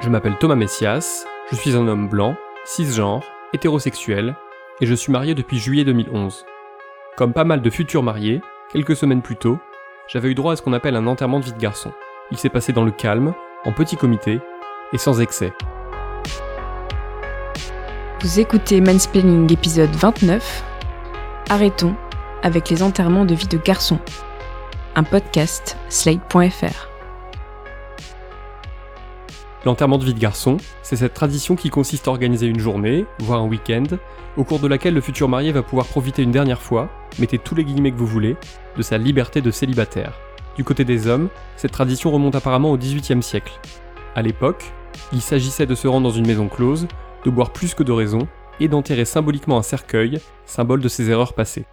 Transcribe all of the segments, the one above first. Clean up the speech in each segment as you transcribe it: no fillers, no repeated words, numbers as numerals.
Je m'appelle Thomas Messias, je suis un homme blanc, cisgenre, hétérosexuel, et je suis marié depuis juillet 2011. Comme pas mal de futurs mariés, quelques semaines plus tôt, j'avais eu droit à ce qu'on appelle un enterrement de vie de garçon. Il s'est passé dans le calme, en petit comité, et sans excès. Vous écoutez Mansplaining épisode 29. Arrêtons avec les enterrements de vie de garçon. Un podcast Slate.fr. L'enterrement de vie de garçon, c'est cette tradition qui consiste à organiser une journée, voire un week-end, au cours de laquelle le futur marié va pouvoir profiter une dernière fois, mettez tous les guillemets que vous voulez, de sa liberté de célibataire. Du côté des hommes, cette tradition remonte apparemment au XVIIIe siècle. À l'époque, il s'agissait de se rendre dans une maison close, de boire plus que de raison, et d'enterrer symboliquement un cercueil, symbole de ses erreurs passées.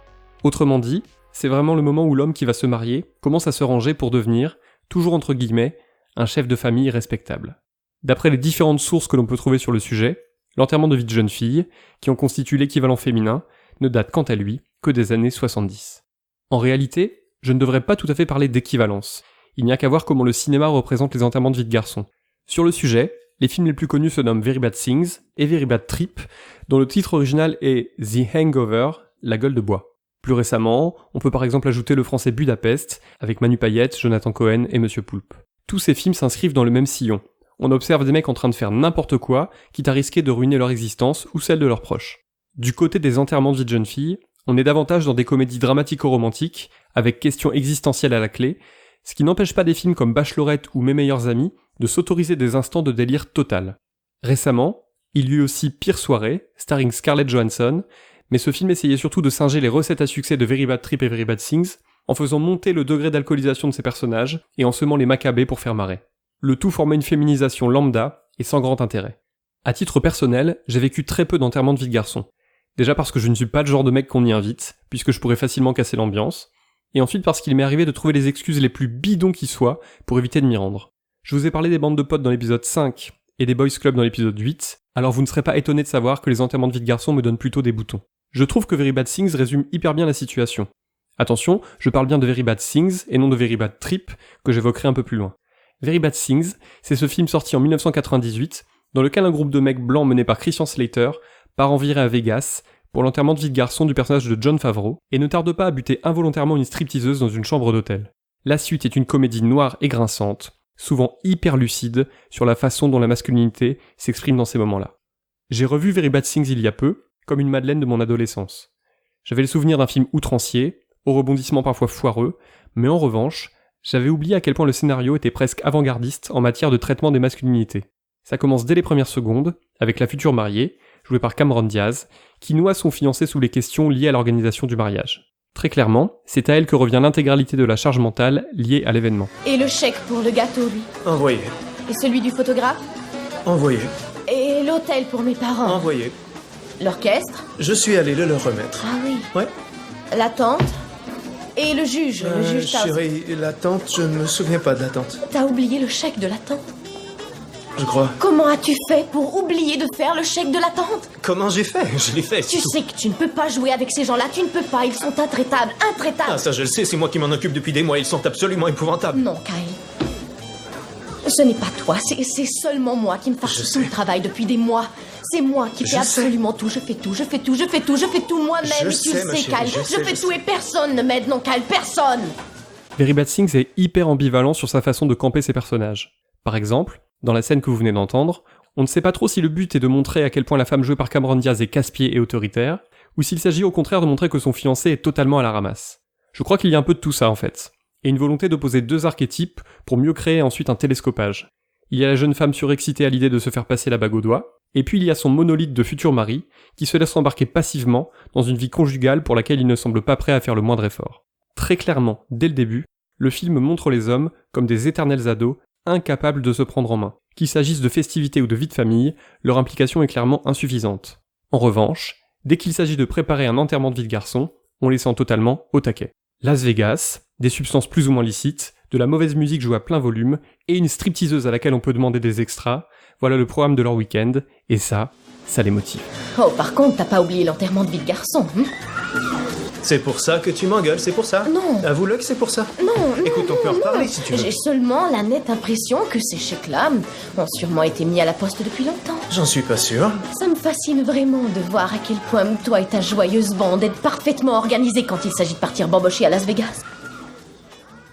Autrement dit, c'est vraiment le moment où l'homme qui va se marier commence à se ranger pour devenir, toujours entre guillemets, un chef de famille respectable. D'après les différentes sources que l'on peut trouver sur le sujet, l'enterrement de vie de jeune fille, qui en constitue l'équivalent féminin, ne date quant à lui que des années 70. En réalité, je ne devrais pas tout à fait parler d'équivalence. Il n'y a qu'à voir comment le cinéma représente les enterrements de vie de garçon. Sur le sujet, les films les plus connus se nomment Very Bad Things et Very Bad Trip, dont le titre original est The Hangover, la gueule de bois. Plus récemment, on peut par exemple ajouter le français Budapest, avec Manu Payette, Jonathan Cohen et Monsieur Poulpe. Tous ces films s'inscrivent dans le même sillon. On observe des mecs en train de faire n'importe quoi, quitte à risquer de ruiner leur existence ou celle de leurs proches. Du côté des enterrements de vie de jeunes filles, on est davantage dans des comédies dramatico-romantiques, avec questions existentielles à la clé, ce qui n'empêche pas des films comme Bachelorette ou Mes meilleurs amis de s'autoriser des instants de délire total. Récemment, il y eut aussi Pire soirée, starring Scarlett Johansson, mais ce film essayait surtout de singer les recettes à succès de Very Bad Trip et Very Bad Things, en faisant monter le degré d'alcoolisation de ses personnages et en semant les macabées pour faire marrer. Le tout formait une féminisation lambda et sans grand intérêt. À titre personnel, j'ai vécu très peu d'enterrements de vie de garçon. Déjà parce que je ne suis pas le genre de mec qu'on y invite, puisque je pourrais facilement casser l'ambiance, et ensuite parce qu'il m'est arrivé de trouver les excuses les plus bidons qui soient pour éviter de m'y rendre. Je vous ai parlé des bandes de potes dans l'épisode 5 et des boys club dans l'épisode 8, alors vous ne serez pas étonné de savoir que les enterrements de vie de garçon me donnent plutôt des boutons. Je trouve que Very Bad Things résume hyper bien la situation. Attention, je parle bien de Very Bad Things et non de Very Bad Trip, que j'évoquerai un peu plus loin. Very Bad Things, c'est ce film sorti en 1998, dans lequel un groupe de mecs blancs mené par Christian Slater part en virée à Vegas pour l'enterrement de vie de garçon du personnage de Jon Favreau et ne tarde pas à buter involontairement une stripteaseuse dans une chambre d'hôtel. La suite est une comédie noire et grinçante, souvent hyper lucide sur la façon dont la masculinité s'exprime dans ces moments-là. J'ai revu Very Bad Things il y a peu, comme une Madeleine de mon adolescence. J'avais le souvenir d'un film outrancier, aux rebondissements parfois foireux, mais en revanche, j'avais oublié à quel point le scénario était presque avant-gardiste en matière de traitement des masculinités. Ça commence dès les premières secondes, avec la future mariée, jouée par Cameron Diaz, qui noie son fiancé sous les questions liées à l'organisation du mariage. Très clairement, c'est à elle que revient l'intégralité de la charge mentale liée à l'événement. Et le chèque pour le gâteau, lui? Envoyé. Et celui du photographe? Envoyé. Et l'hôtel pour mes parents? Envoyé. L'orchestre? Je suis allé le leur remettre. Ah oui. Ouais. La tante? Et le juge? Le juge t'a... Chérie, la tante, je ne me souviens pas de la tante. T'as oublié le chèque de la tante? Je crois. Comment as-tu fait pour oublier de faire le chèque de la tante? Comment j'ai fait? Je l'ai fait. Tu sais que tu ne peux pas jouer avec ces gens-là, tu ne peux pas, ils sont intraitables, intraitables. Ah, ça je le sais, c'est moi qui m'en occupe depuis des mois, ils sont absolument épouvantables. Non, Kyle. Ce n'est pas toi, c'est seulement moi qui me farce tout le travail depuis des mois. C'est moi qui fais absolument tout, je fais tout moi-même. Je et tu sais, le ma sais, chérie, Kyle. je fais sais. tout et personne ne m'aide, non, Kyle, personne. Very Bad Things est hyper ambivalent sur sa façon de camper ses personnages. Par exemple, dans la scène que vous venez d'entendre, on ne sait pas trop si le but est de montrer à quel point la femme jouée par Cameron Diaz est casse-pied et autoritaire, ou s'il s'agit au contraire de montrer que son fiancé est totalement à la ramasse. Je crois qu'il y a un peu de tout ça en fait, et une volonté d'opposer deux archétypes pour mieux créer ensuite un télescopage. Il y a la jeune femme surexcitée à l'idée de se faire passer la bague au doigt, et puis il y a son monolithe de futur mari, qui se laisse embarquer passivement dans une vie conjugale pour laquelle il ne semble pas prêt à faire le moindre effort. Très clairement, dès le début, le film montre les hommes comme des éternels ados, incapables de se prendre en main. Qu'il s'agisse de festivités ou de vie de famille, leur implication est clairement insuffisante. En revanche, dès qu'il s'agit de préparer un enterrement de vie de garçon, on les sent totalement au taquet. Las Vegas, des substances plus ou moins licites, de la mauvaise musique jouée à plein volume, et une stripteaseuse à laquelle on peut demander des extras, voilà le programme de leur week-end, et ça les motive. Oh, par contre, t'as pas oublié l'enterrement de vie de garçon, hein? C'est pour ça que tu m'engueules, c'est pour ça. Non. Avoue-le que c'est pour ça. Non, Écoute, on peut en reparler si tu veux. J'ai seulement la nette impression que ces chèques-là ont sûrement été mis à la poste depuis longtemps. J'en suis pas sûr. Ça me fascine vraiment de voir à quel point toi et ta joyeuse bande êtes parfaitement organisés quand il s'agit de partir bambocher à Las Vegas.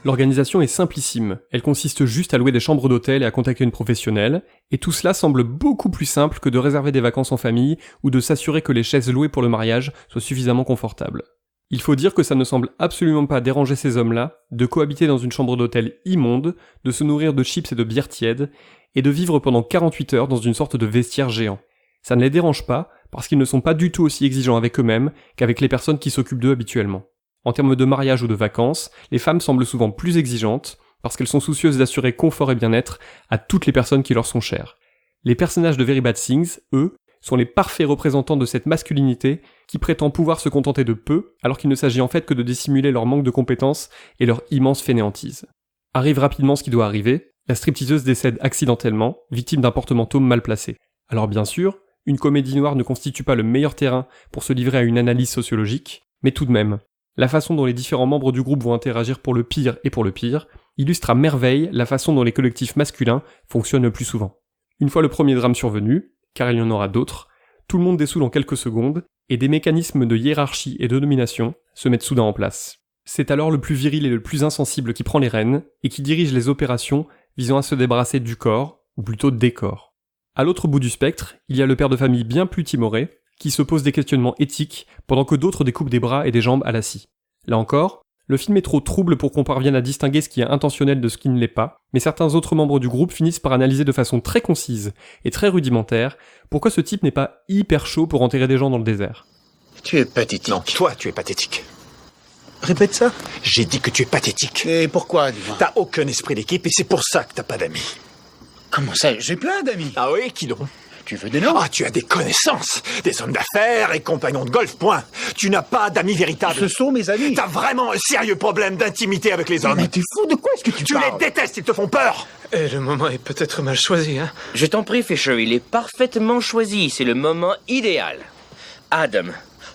L'organisation est simplissime, elle consiste juste à louer des chambres d'hôtel et à contacter une professionnelle, et tout cela semble beaucoup plus simple que de réserver des vacances en famille ou de s'assurer que les chaises louées pour le mariage soient suffisamment confortables. Il faut dire que ça ne semble absolument pas déranger ces hommes-là de cohabiter dans une chambre d'hôtel immonde, de se nourrir de chips et de bière tiède, et de vivre pendant 48 heures dans une sorte de vestiaire géant. Ça ne les dérange pas, parce qu'ils ne sont pas du tout aussi exigeants avec eux-mêmes qu'avec les personnes qui s'occupent d'eux habituellement. En termes de mariage ou de vacances, les femmes semblent souvent plus exigeantes, parce qu'elles sont soucieuses d'assurer confort et bien-être à toutes les personnes qui leur sont chères. Les personnages de Very Bad Things, eux, sont les parfaits représentants de cette masculinité qui prétend pouvoir se contenter de peu, alors qu'il ne s'agit en fait que de dissimuler leur manque de compétences et leur immense fainéantise. Arrive rapidement ce qui doit arriver, la stripteaseuse décède accidentellement, victime d'un porte-manteau mal placé. Alors bien sûr, une comédie noire ne constitue pas le meilleur terrain pour se livrer à une analyse sociologique, mais tout de même, la façon dont les différents membres du groupe vont interagir pour le pire et pour le pire illustre à merveille la façon dont les collectifs masculins fonctionnent le plus souvent. Une fois le premier drame survenu, car il y en aura d'autres, tout le monde dessoule en quelques secondes, et des mécanismes de hiérarchie et de domination se mettent soudain en place. C'est alors le plus viril et le plus insensible qui prend les rênes, et qui dirige les opérations visant à se débarrasser du corps, ou plutôt des corps. À l'autre bout du spectre, il y a le père de famille bien plus timoré, qui se pose des questionnements éthiques, pendant que d'autres découpent des bras et des jambes à la scie. Là encore, le film est trop trouble pour qu'on parvienne à distinguer ce qui est intentionnel de ce qui ne l'est pas, mais certains autres membres du groupe finissent par analyser de façon très concise et très rudimentaire pourquoi ce type n'est pas hyper chaud pour enterrer des gens dans le désert. Tu es pathétique. Non, toi, tu es pathétique. Répète ça. J'ai dit que tu es pathétique. Et pourquoi, dis-moi? T'as aucun esprit d'équipe et c'est pour ça que t'as pas d'amis. Comment ça? J'ai plein d'amis. Ah oui, qui donc? Tu veux des noms? Ah, tu as des connaissances, des hommes d'affaires et compagnons de golf, point. Tu n'as pas d'amis véritables. Ce sont mes amis. T'as vraiment un sérieux problème d'intimité avec les hommes. Mais t'es fou, de quoi est-ce que tu parles? les détestes, ils te font peur. Et le moment est peut-être mal choisi, hein. Je t'en prie, Fisher, il est parfaitement choisi. C'est le moment idéal. Adam,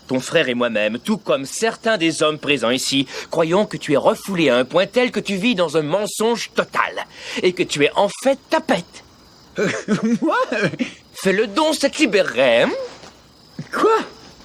ton frère et moi-même, tout comme certains des hommes présents ici, croyons que tu es refoulé à un point tel que tu vis dans un mensonge total. Et que tu es en fait tapette. Moi? Fais-le don, ça te libérerait, hein? Quoi?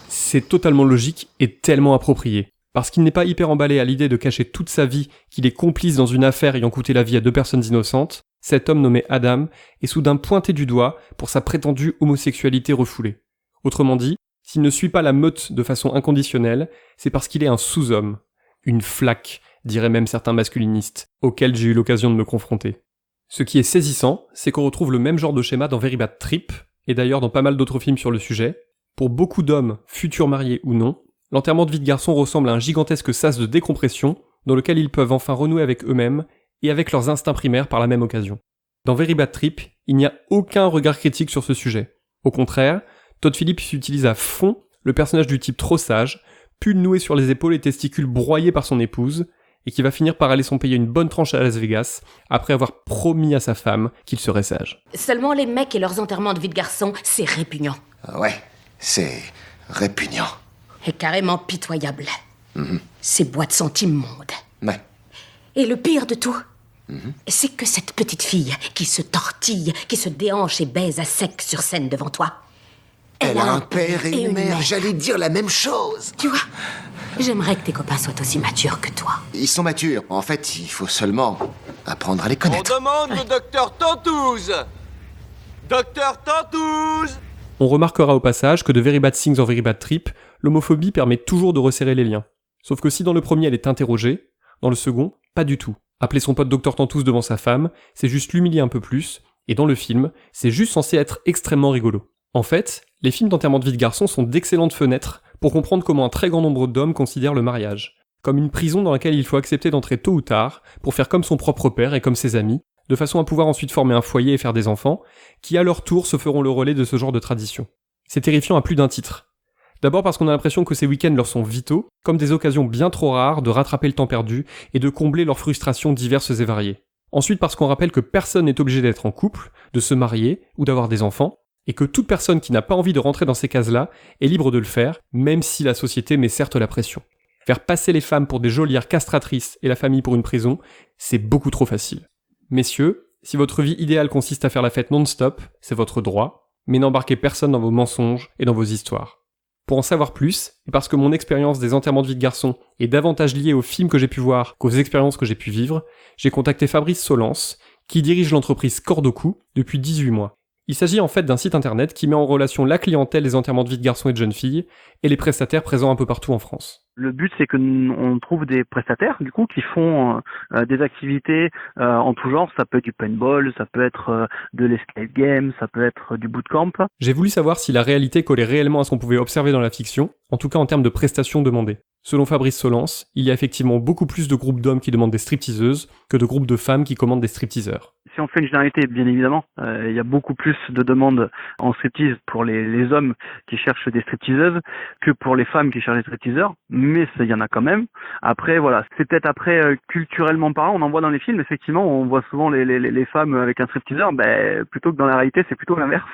C'est totalement logique et tellement approprié. Parce qu'il n'est pas hyper emballé à l'idée de cacher toute sa vie qu'il est complice dans une affaire ayant coûté la vie à 2 personnes innocentes, cet homme nommé Adam est soudain pointé du doigt pour sa prétendue homosexualité refoulée. Autrement dit, s'il ne suit pas la meute de façon inconditionnelle, c'est parce qu'il est un sous-homme. Une flaque, diraient même certains masculinistes, auxquels j'ai eu l'occasion de me confronter. Ce qui est saisissant, c'est qu'on retrouve le même genre de schéma dans Very Bad Trip, et d'ailleurs dans pas mal d'autres films sur le sujet. Pour beaucoup d'hommes, futurs mariés ou non, l'enterrement de vie de garçon ressemble à un gigantesque sas de décompression dans lequel ils peuvent enfin renouer avec eux-mêmes et avec leurs instincts primaires par la même occasion. Dans Very Bad Trip, il n'y a aucun regard critique sur ce sujet. Au contraire, Todd Phillips utilise à fond le personnage du type trop sage, pull noué sur les épaules et testicules broyés par son épouse, et qui va finir par aller s'en payer une bonne tranche à Las Vegas, après avoir promis à sa femme qu'il serait sage. Seulement les mecs et leurs enterrements de vie de garçon, c'est répugnant. Ouais, c'est répugnant. Et carrément pitoyable. Ces boîtes sont immondes. Ouais. Et le pire de tout, c'est que cette petite fille qui se tortille, qui se déhanche et baise à sec sur scène devant toi, Elle a un père et une mère, j'allais dire la même chose. Tu vois, j'aimerais que tes copains soient aussi matures que toi. Ils sont matures. En fait, il faut seulement apprendre à les On connaître. demande le docteur Tantouze. Docteur Tantouze. On remarquera au passage que de Very Bad Things en Very Bad Trip, l'homophobie permet toujours de resserrer les liens. Sauf que si dans le premier elle est interrogée, dans le second, pas du tout. Appeler son pote Dr Tantouze devant sa femme, c'est juste l'humilier un peu plus, et dans le film, c'est juste censé être extrêmement rigolo. En fait, les films d'enterrement de vie de garçon sont d'excellentes fenêtres pour comprendre comment un très grand nombre d'hommes considèrent le mariage. Comme une prison dans laquelle il faut accepter d'entrer tôt ou tard pour faire comme son propre père et comme ses amis, de façon à pouvoir ensuite former un foyer et faire des enfants, qui à leur tour se feront le relais de ce genre de tradition. C'est terrifiant à plus d'un titre. D'abord parce qu'on a l'impression que ces week-ends leur sont vitaux, comme des occasions bien trop rares de rattraper le temps perdu et de combler leurs frustrations diverses et variées. Ensuite parce qu'on rappelle que personne n'est obligé d'être en couple, de se marier ou d'avoir des enfants, et que toute personne qui n'a pas envie de rentrer dans ces cases-là est libre de le faire, même si la société met certes la pression. Faire passer les femmes pour des geôlières castratrices et la famille pour une prison, c'est beaucoup trop facile. Messieurs, si votre vie idéale consiste à faire la fête non-stop, c'est votre droit, mais n'embarquez personne dans vos mensonges et dans vos histoires. Pour en savoir plus, et parce que mon expérience des enterrements de vie de garçon est davantage liée aux films que j'ai pu voir qu'aux expériences que j'ai pu vivre, j'ai contacté Fabrice Solence, qui dirige l'entreprise Corde au cou depuis 18 mois. Il s'agit en fait d'un site internet qui met en relation la clientèle des enterrements de vie de garçons et de jeunes filles et les prestataires présents un peu partout en France. Le but, c'est que on trouve des prestataires, du coup, qui font des activités en tout genre. Ça peut être du paintball, ça peut être de l'escape game, ça peut être du bootcamp. J'ai voulu savoir si la réalité collait réellement à ce qu'on pouvait observer dans la fiction, en tout cas en termes de prestations demandées. Selon Fabrice Solence, il y a effectivement beaucoup plus de groupes d'hommes qui demandent des stripteaseuses que de groupes de femmes qui commandent des stripteaseurs. Si on fait une généralité, bien évidemment, il y a beaucoup plus de demandes en striptease pour les hommes qui cherchent des stripteaseuses que pour les femmes qui cherchent des stripteaseurs, mais il y en a quand même. Après, voilà, c'est peut-être culturellement parlant, on en voit dans les films, effectivement, on voit souvent les femmes avec un stripteaseur, plutôt que dans la réalité, c'est plutôt l'inverse.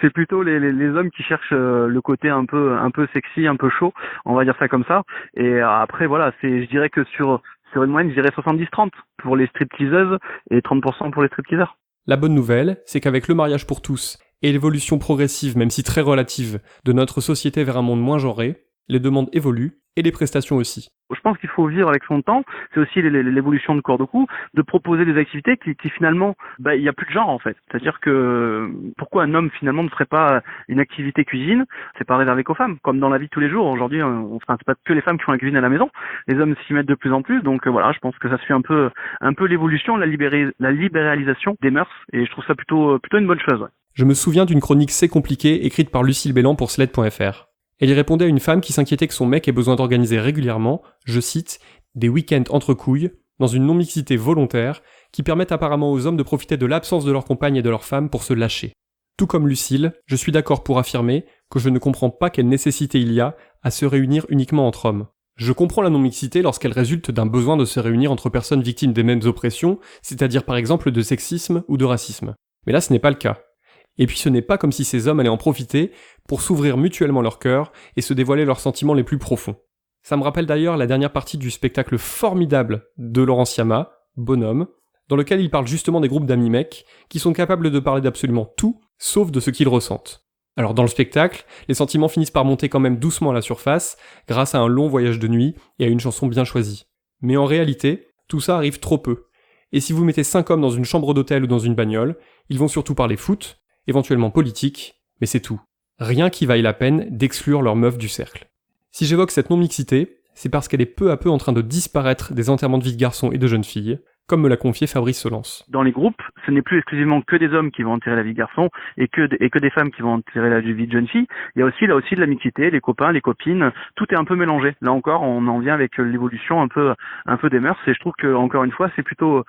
C'est plutôt les hommes qui cherchent le côté un peu sexy, un peu chaud, on va dire ça comme ça. Et après, voilà, je dirais que sur une moyenne, je dirais 70-30 pour les stripteaseuses et 30% pour les stripteaseurs. La bonne nouvelle, c'est qu'avec le mariage pour tous et l'évolution progressive, même si très relative, de notre société vers un monde moins genré, les demandes évoluent et les prestations aussi. Je pense qu'il faut vivre avec son temps. C'est aussi l'évolution de Corde au cou, de proposer des activités qui finalement, il y a plus de genre en fait. C'est-à-dire que pourquoi un homme finalement ne ferait pas une activité cuisine? C'est pas réservé qu'aux femmes. Comme dans la vie de tous les jours, aujourd'hui, c'est pas que les femmes qui font la cuisine à la maison. Les hommes s'y mettent de plus en plus. Donc voilà, je pense que ça suit un peu l'évolution, la libéralisation des mœurs. Et je trouve ça plutôt une bonne chose. Ouais. Je me souviens d'une chronique C'est compliqué écrite par Lucille Bélan pour Sled.fr. Elle y répondait à une femme qui s'inquiétait que son mec ait besoin d'organiser régulièrement, je cite, des week-ends entre couilles, dans une non-mixité volontaire, qui permettent apparemment aux hommes de profiter de l'absence de leur compagne et de leur femme pour se lâcher. Tout comme Lucille, je suis d'accord pour affirmer que je ne comprends pas quelle nécessité il y a à se réunir uniquement entre hommes. Je comprends la non-mixité lorsqu'elle résulte d'un besoin de se réunir entre personnes victimes des mêmes oppressions, c'est-à-dire par exemple de sexisme ou de racisme. Mais là ce n'est pas le cas. Et puis ce n'est pas comme si ces hommes allaient en profiter pour s'ouvrir mutuellement leur cœur et se dévoiler leurs sentiments les plus profonds. Ça me rappelle d'ailleurs la dernière partie du spectacle formidable de Laurent Siama, Bonhomme, dans lequel il parle justement des groupes d'amis mecs qui sont capables de parler d'absolument tout, sauf de ce qu'ils ressentent. Alors dans le spectacle, les sentiments finissent par monter quand même doucement à la surface, grâce à un long voyage de nuit et à une chanson bien choisie. Mais en réalité, tout ça arrive trop peu. Et si vous mettez 5 hommes dans une chambre d'hôtel ou dans une bagnole, ils vont surtout parler foot, éventuellement politique, mais c'est tout. Rien qui vaille la peine d'exclure leur meuf du cercle. Si j'évoque cette non-mixité, c'est parce qu'elle est peu à peu en train de disparaître des enterrements de vie de garçons et de jeunes filles, comme me l'a confié Fabrice Solence. Dans les groupes, ce n'est plus exclusivement que des hommes qui vont enterrer la vie de garçon et que des femmes qui vont enterrer la vie de jeune fille. Il y a aussi de la mixité, les copains, les copines, tout est un peu mélangé. Là encore, on en vient avec l'évolution un peu des mœurs et je trouve que encore une fois, c'est plutôt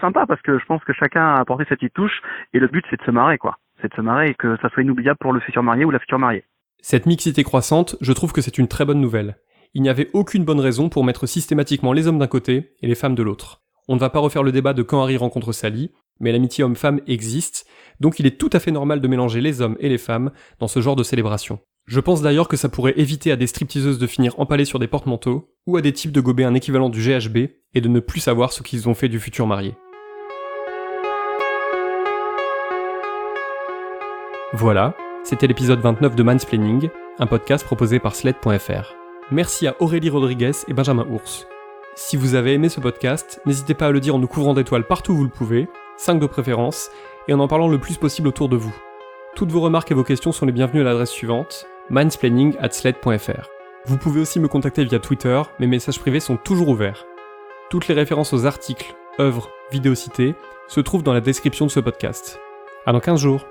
sympa parce que je pense que chacun a apporté sa petite touche et le but c'est de se marrer quoi. C'est de se marrer et que ça soit inoubliable pour le futur marié ou la future mariée. Cette mixité croissante, je trouve que c'est une très bonne nouvelle. Il n'y avait aucune bonne raison pour mettre systématiquement les hommes d'un côté et les femmes de l'autre. On ne va pas refaire le débat de quand Harry rencontre Sally, mais l'amitié homme-femme existe, donc il est tout à fait normal de mélanger les hommes et les femmes dans ce genre de célébration. Je pense d'ailleurs que ça pourrait éviter à des stripteaseuses de finir empalées sur des porte-manteaux, ou à des types de gober un équivalent du GHB et de ne plus savoir ce qu'ils ont fait du futur marié. Voilà, c'était l'épisode 29 de Mansplaining, un podcast proposé par Sled.fr. Merci à Aurélie Rodriguez et Benjamin Ours. Si vous avez aimé ce podcast, n'hésitez pas à le dire en nous couvrant d'étoiles partout où vous le pouvez, 5 de préférence, et en parlant le plus possible autour de vous. Toutes vos remarques et vos questions sont les bienvenues à l'adresse suivante, mansplaining@sled.fr. Vous pouvez aussi me contacter via Twitter, mes messages privés sont toujours ouverts. Toutes les références aux articles, œuvres, vidéos citées se trouvent dans la description de ce podcast. À dans 15 jours.